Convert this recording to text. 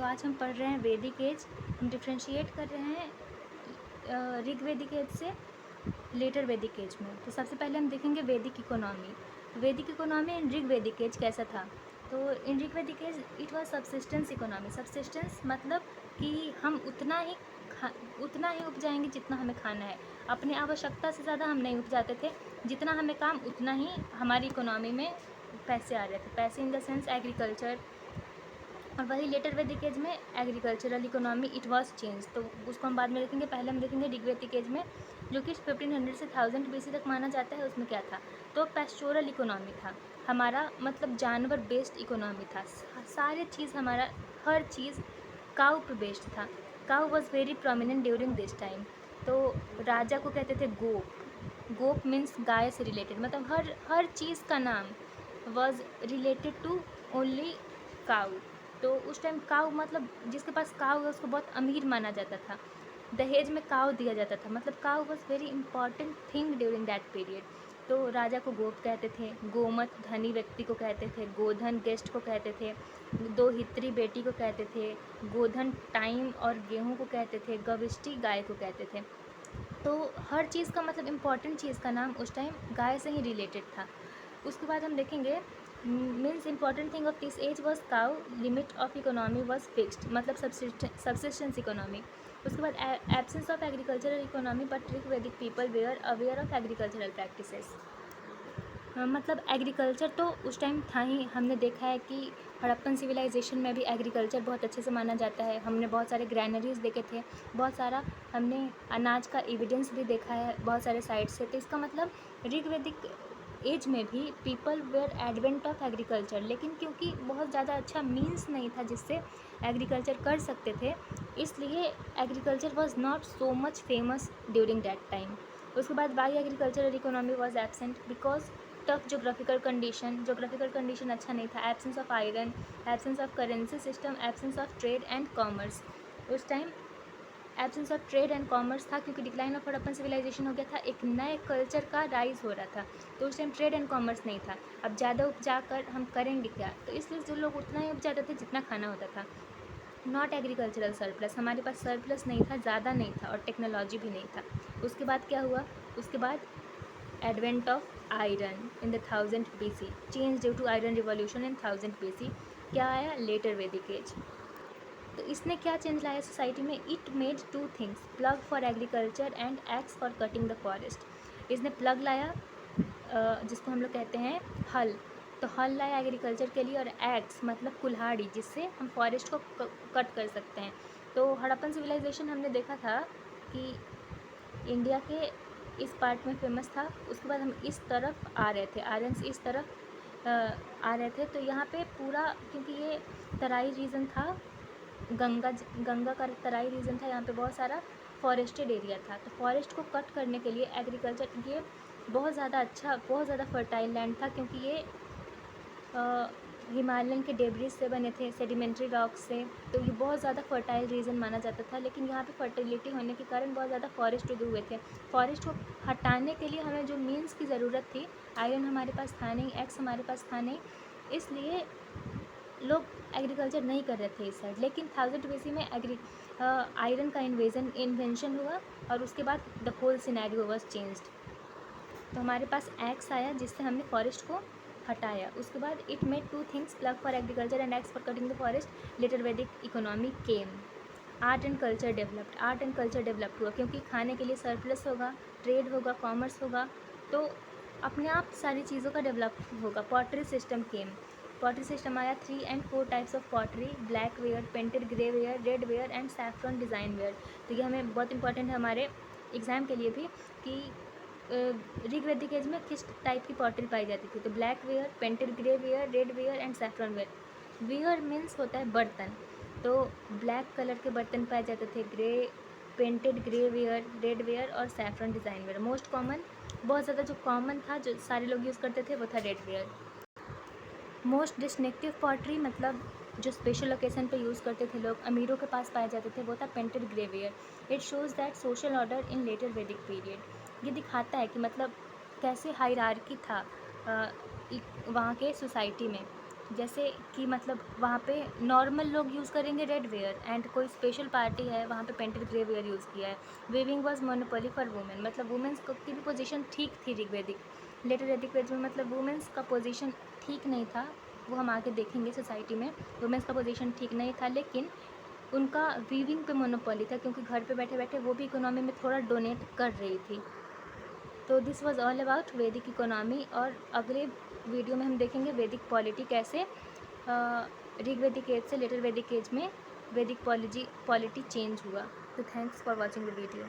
तो आज हम पढ़ रहे हैं वैदिक एज। हम डिफ्रेंशिएट कर रहे हैं ऋग वैदिक एज से लेटर वैदिक एज में। तो सबसे पहले हम देखेंगे वैदिक इकोनॉमी। वैदिक economy in Rig Vedic as कैसा था। तो in Rig Vedic age it was subsistence economy. Subsistence मतलब कि हम उतना ही उपजाएंगे जितना हमें खाना है। अपनी आवश्यकता से ज़्यादा हम नहीं उपजाते थे, जितना हमें काम उतना ही हमारी इकोनॉमी में पैसे आ रहे थे। पैसे इन द सेंस एग्रीकल्चर। और वही लेटर वैदिक एज में agricultural economy it was change. तो उसको हम बाद में देखेंगे। पहले हम देखेंगे ऋग वैदिक एज में, जो कि 1500 से 1000 बीसी तक माना जाता है। उसमें क्या था, तो पैस्टोरल इकोनॉमी था हमारा, मतलब जानवर बेस्ड इकोनॉमी था। सारे चीज़ हमारा, हर चीज़ काउ पे बेस्ड था। Cow was very prominent during this time. तो राजा को कहते थे गोप। गोप मीन्स गाय से रिलेटेड, मतलब हर चीज़ का नाम was related to only cow. तो उस टाइम काउ मतलब जिसके पास काउ है उसको बहुत अमीर माना जाता था। दहेज में काउ दिया जाता था, मतलब cow was very important thing during that period. तो राजा को गोप कहते थे, गोमत धनी व्यक्ति को कहते थे, गोधन गेस्ट को कहते थे, दो हित्री बेटी को कहते थे, गोधन टाइम और गेहूं को कहते थे, गविष्टि गाय को कहते थे। तो हर चीज़ का मतलब इम्पॉर्टेंट चीज़ का नाम उस टाइम गाय से ही रिलेटेड था। उसके बाद हम देखेंगे means important thing of this as was cow. Limit of economy was fixed, मतलब सब्सिस्टेंस इकोनॉमी। उसके बाद absence of agricultural economy, but Rig Vedic people were aware of agricultural practices. मतलब एग्रीकल्चर तो उस टाइम था ही। हमने देखा है कि हड़प्पन सिविलाइजेशन में भी एग्रीकल्चर बहुत अच्छे से माना जाता है। हमने बहुत सारे ग्रैनरीज देखे थे, बहुत सारा हमने अनाज का एविडेंस भी देखा है बहुत सारे साइट से। तो इसका मतलब ऋग वैदिक एज में भी people were advent of agriculture, लेकिन क्योंकि बहुत ज़्यादा अच्छा मीन्स नहीं था जिससे एग्रीकल्चर कर सकते थे, इसलिए agriculture was not so much famous during that time. उसके बाद why agricultural economy was absent, because tough geographical condition अच्छा नहीं था। Absence of iron, absence of currency system, absence of trade and commerce. उस time absence of trade and commerce था क्योंकि decline of Harappan civilisation हो गया था, एक नए कल्चर का राइज हो रहा था। तो उस टाइम ट्रेड एंड कॉमर्स नहीं था। अब ज़्यादा उपजा कर हम करेंगे क्या, तो इसलिए जो लोग उतना ही उपजाते थे जितना खाना होता था। नॉट एग्रीकल्चरल सरप्लस, हमारे पास सरप्लस नहीं था, ज़्यादा नहीं था, और टेक्नोलॉजी भी नहीं था। उसके बाद क्या हुआ, उसके बाद advent of iron in the 1000 BC, change due to iron revolution in 1000 BC। क्या आया, लेटर वैदिक एज। तो इसने क्या चेंज लाया सोसाइटी में, it made two things, plough for agriculture and axe for cutting the forest. इसने प्लग लाया जिसको हम लोग कहते हैं हल। तो हल लाया एग्रीकल्चर के लिए, और एक्स मतलब कुल्हाड़ी, जिससे हम फॉरेस्ट को कट कर सकते हैं। तो हड़प्पन सिविलाइजेशन हमने देखा था कि इंडिया के इस पार्ट में फेमस था। उसके बाद हम इस तरफ आ रहे थे, आर्यंस इस तरफ आ रहे थे। तो यहाँ पे पूरा, क्योंकि ये तराई रीजन था, गंगा का तराई रीजन था, यहाँ पे बहुत सारा फॉरेस्टेड एरिया था। तो फॉरेस्ट को कट करने के लिए एग्रीकल्चर, ये बहुत ज़्यादा अच्छा, बहुत ज़्यादा फर्टाइल लैंड था, क्योंकि ये हिमालयन के डेब्रिज से बने थे, सेडिमेंट्री रॉक से। तो ये बहुत ज़्यादा फर्टाइल रीजन माना जाता था, लेकिन यहाँ पे फर्टिलिटी होने के कारण बहुत ज़्यादा फॉरेस्ट उगे हुए थे। फॉरेस्ट को हटाने के लिए हमें जो मीन्स की ज़रूरत थी, आयरन हमारे पास था नहीं, एक्स हमारे पास था नहीं, इसलिए लोग एग्रीकल्चर नहीं कर रहे थे इस साइड। लेकिन 1000 BC में आयरन का इन्वेंशन हुआ, और उसके बाद the whole scenario was changed. तो हमारे पास एक्स आया जिससे हमने फॉरेस्ट को हटाया। उसके बाद it made two things, plough for agriculture and axe for cutting the forest. Later Vedic economy came. Art and culture developed, art and culture developed हुआ, क्योंकि खाने के लिए सरप्लस होगा, ट्रेड होगा, कॉमर्स होगा, तो अपने आप सारी चीज़ों का डेवलप होगा। Pottery system came. Pottery system आया। 3 and 4 types of pottery, black ware, painted grey ware, red ware and saffron design ware. तो ये हमें बहुत इंपॉर्टेंट है हमारे एग्ज़ाम के लिए भी, कि ऋग वैदिक एज में किस टाइप की पॉटरी पाई जाती थी। तो black ware, painted grey ware, red ware and saffron ware. Ware means होता है बर्तन, तो ब्लैक कलर के बर्तन पाए जाते थे, painted grey ware, red ware और saffron design ware. Most common, बहुत ज़्यादा जो कॉमन था, जो सारे लोग यूज़ करते थे, वो था red ware. Most distinctive pottery, मतलब जो स्पेशल ओकेजन पे यूज़ करते थे लोग, अमीरों के पास पाए जाते थे, वो था painted grey ware. It shows that social order in later Vedic period. ये दिखाता है कि मतलब कैसे हायरार्की था वहाँ के सोसाइटी में। जैसे कि मतलब वहाँ पे नॉर्मल लोग यूज़ करेंगे रेड वेयर, एंड कोई स्पेशल पार्टी है वहाँ पे पेंटेड ग्रे वेयर यूज़ किया है। Weaving was monopoly for women, मतलब वुमेंस की भी पोजीशन ठीक थी ऋग्वेदिक, लेटर वैदिक वेद में मतलब वुमेंस का पोजीशन ठीक नहीं था। वो हम आगे देखेंगे सोसाइटी में वुमेंस का पोजीशन ठीक नहीं था, लेकिन उनका वीविंग पे मोनोपोली था, क्योंकि घर पे बैठे बैठे वो भी इकोनॉमी में थोड़ा डोनेट कर रही थी। तो दिस वाज ऑल अबाउट वैदिक इकोनॉमी, और अगले वीडियो में हम देखेंगे वैदिक पॉलिटी कैसे ऋग्वैदिक एज से लेटर वैदिक एज में वैदिक पॉलिटी चेंज हुआ। तो thanks for watching the video.